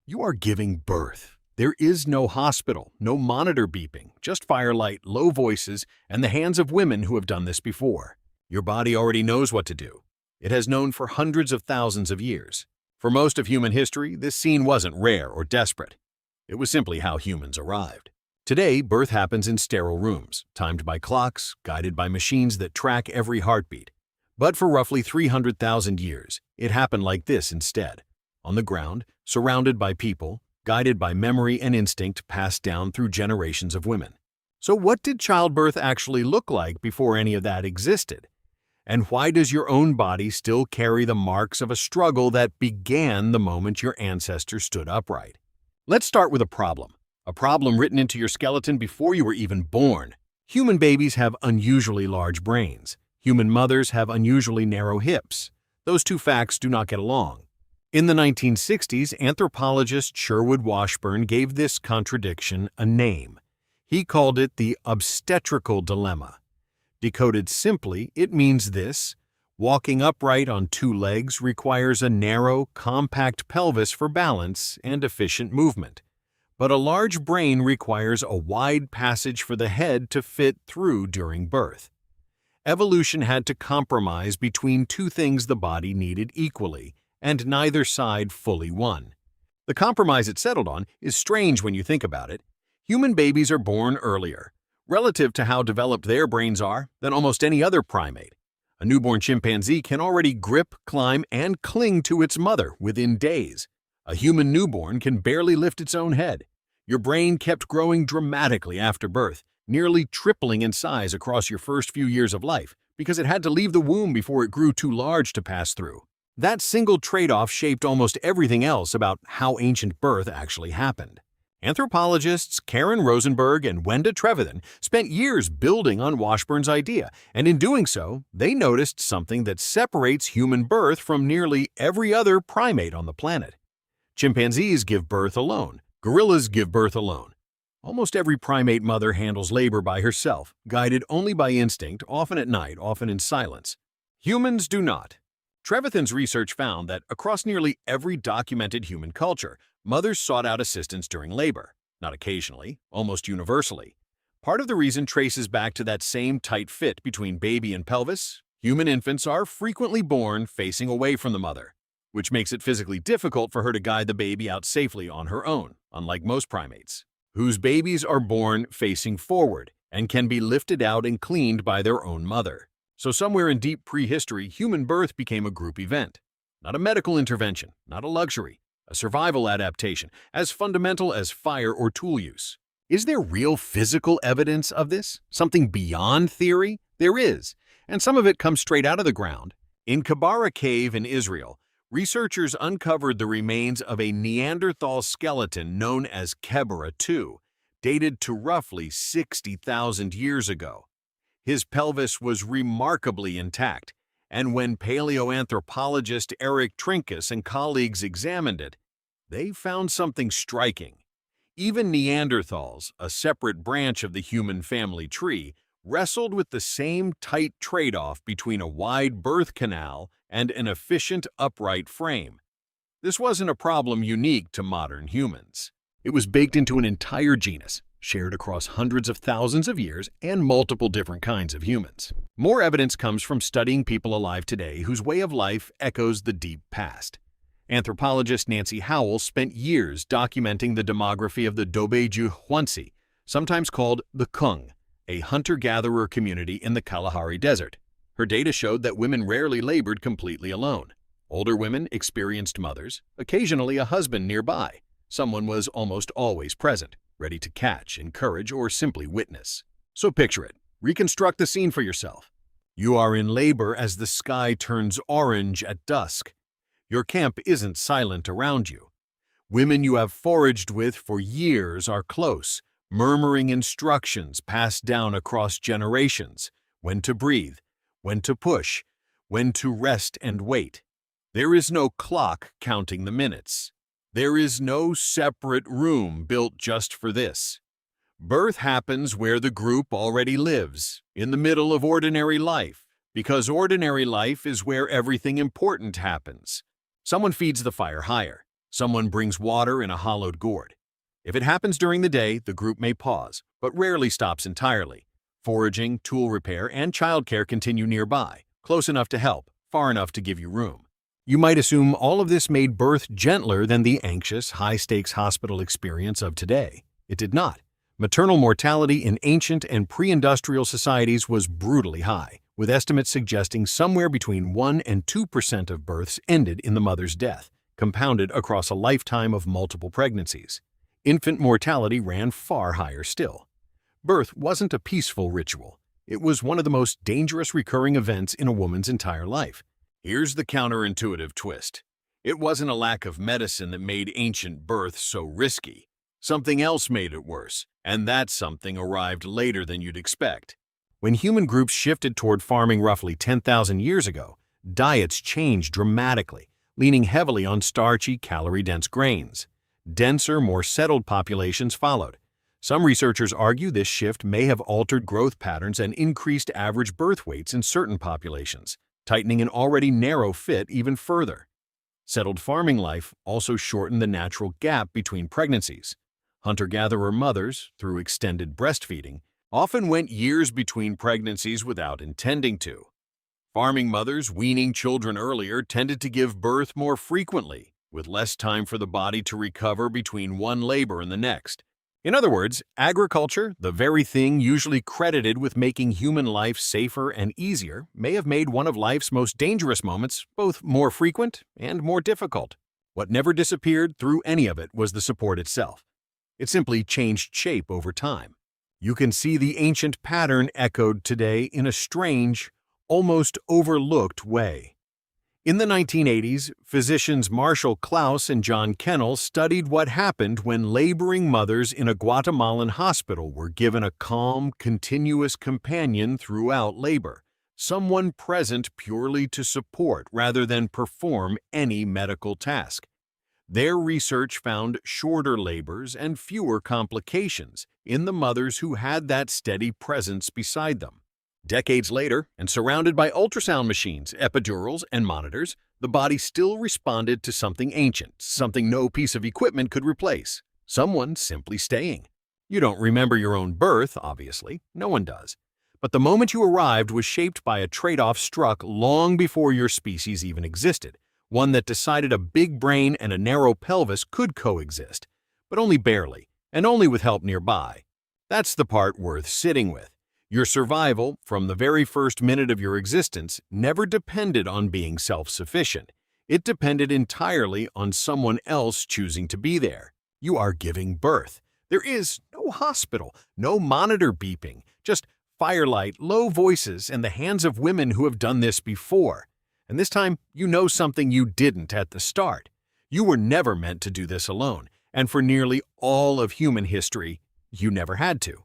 You are giving birth. There is no hospital, no monitor beeping, just firelight, low voices, and the hands of women who have done this before. Your body already knows what to do. It has known for hundreds of thousands of years. For most of human history, this scene wasn't rare or desperate. It was simply how humans arrived. Today, birth happens in sterile rooms, timed by clocks, guided by machines that track every heartbeat. But for roughly 300,000 years, it happened like this instead. On the ground, surrounded by people, guided by memory and instinct passed down through generations of women. So what did childbirth actually look like before any of that existed? And why does your own body still carry the marks of a struggle that began the moment your ancestors stood upright? Let's start with a problem written into your skeleton before you were even born. Human babies have unusually large brains. Human mothers have unusually narrow hips. Those two facts do not get along. In the 1960s, anthropologist Sherwood Washburn gave this contradiction a name. He called it the obstetrical dilemma. Decoded simply, it means this: walking upright on two legs requires a narrow, compact pelvis for balance and efficient movement. But a large brain requires a wide passage for the head to fit through during birth. Evolution had to compromise between two things the body needed equally, and neither side fully won. The compromise it settled on is strange when you think about it. Human babies are born earlier, relative to how developed their brains are, than almost any other primate. A newborn chimpanzee can already grip, climb, and cling to its mother within days. A human newborn can barely lift its own head. Your brain kept growing dramatically after birth, nearly tripling in size across your first few years of life, because it had to leave the womb before it grew too large to pass through. That single trade-off shaped almost everything else about how ancient birth actually happened. Anthropologists Karen Rosenberg and Wenda Trevathan spent years building on Washburn's idea, and in doing so, they noticed something that separates human birth from nearly every other primate on the planet. Chimpanzees give birth alone. Gorillas give birth alone. Almost every primate mother handles labor by herself, guided only by instinct, often at night, often in silence. Humans do not. Trevathan's research found that across nearly every documented human culture, mothers sought out assistance during labor, not occasionally, almost universally. Part of the reason traces back to that same tight fit between baby and pelvis. Human infants are frequently born facing away from the mother, which makes it physically difficult for her to guide the baby out safely on her own, unlike most primates, whose babies are born facing forward and can be lifted out and cleaned by their own mother. So somewhere in deep prehistory, human birth became a group event. Not a medical intervention, not a luxury, a survival adaptation, as fundamental as fire or tool use. Is there real physical evidence of this? Something beyond theory? There is, and some of it comes straight out of the ground. In Kabara Cave in Israel, researchers uncovered the remains of a Neanderthal skeleton known as Kebara II, dated to roughly 60,000 years ago. His pelvis was remarkably intact, and when paleoanthropologist Eric Trinkus and colleagues examined it, they found something striking. Even Neanderthals, a separate branch of the human family tree, wrestled with the same tight trade-off between a wide birth canal and an efficient upright frame. This wasn't a problem unique to modern humans. It was baked into an entire genus, shared across hundreds of thousands of years and multiple different kinds of humans. More evidence comes from studying people alive today whose way of life echoes the deep past. Anthropologist Nancy Howell spent years documenting the demography of the Dobeju Hwansi, sometimes called the Kung, a hunter-gatherer community in the Kalahari Desert. Her data showed that women rarely labored completely alone. Older women experienced mothers, occasionally a husband nearby. Someone was almost always present, ready to catch, encourage, or simply witness. So picture it. Reconstruct the scene for yourself. You are in labor as the sky turns orange at dusk. Your camp isn't silent around you. Women you have foraged with for years are close, murmuring instructions passed down across generations: when to breathe, when to push, when to rest and wait. There is no clock counting the minutes. There is no separate room built just for this. Birth happens where the group already lives, in the middle of ordinary life, because ordinary life is where everything important happens. Someone feeds the fire higher. Someone brings water in a hollowed gourd. If it happens during the day, the group may pause, but rarely stops entirely. Foraging, tool repair, and childcare continue nearby, close enough to help, far enough to give you room. You might assume all of this made birth gentler than the anxious, high-stakes hospital experience of today. It did not. Maternal mortality in ancient and pre-industrial societies was brutally high, with estimates suggesting somewhere between 1% and 2% of births ended in the mother's death, compounded across a lifetime of multiple pregnancies. Infant mortality ran far higher still. Birth wasn't a peaceful ritual. It was one of the most dangerous recurring events in a woman's entire life. Here's the counterintuitive twist. It wasn't a lack of medicine that made ancient birth so risky. Something else made it worse, and that something arrived later than you'd expect. When human groups shifted toward farming roughly 10,000 years ago, diets changed dramatically, leaning heavily on starchy, calorie-dense grains. Denser, more settled populations followed. Some researchers argue this shift may have altered growth patterns and increased average birth weights in certain populations, tightening an already narrow fit even further. Settled farming life also shortened the natural gap between pregnancies. Hunter-gatherer mothers, through extended breastfeeding, often went years between pregnancies without intending to. Farming mothers weaning children earlier tended to give birth more frequently, with less time for the body to recover between one labor and the next. In other words, agriculture, the very thing usually credited with making human life safer and easier, may have made one of life's most dangerous moments both more frequent and more difficult. What never disappeared through any of it was the support itself. It simply changed shape over time. You can see the ancient pattern echoed today in a strange, almost overlooked way. In the 1980s, physicians Marshall Klaus and John Kennel studied what happened when laboring mothers in a Guatemalan hospital were given a calm, continuous companion throughout labor, someone present purely to support rather than perform any medical task. Their research found shorter labors and fewer complications in the mothers who had that steady presence beside them. Decades later, and surrounded by ultrasound machines, epidurals, and monitors, the body still responded to something ancient, something no piece of equipment could replace. Someone simply staying. You don't remember your own birth, obviously. No one does. But the moment you arrived was shaped by a trade-off struck long before your species even existed, one that decided a big brain and a narrow pelvis could coexist, but only barely, and only with help nearby. That's the part worth sitting with. Your survival, from the very first minute of your existence, never depended on being self-sufficient. It depended entirely on someone else choosing to be there. You are giving birth. There is no hospital, no monitor beeping, just firelight, low voices, and the hands of women who have done this before. And this time, you know something you didn't at the start. You were never meant to do this alone, and for nearly all of human history, you never had to.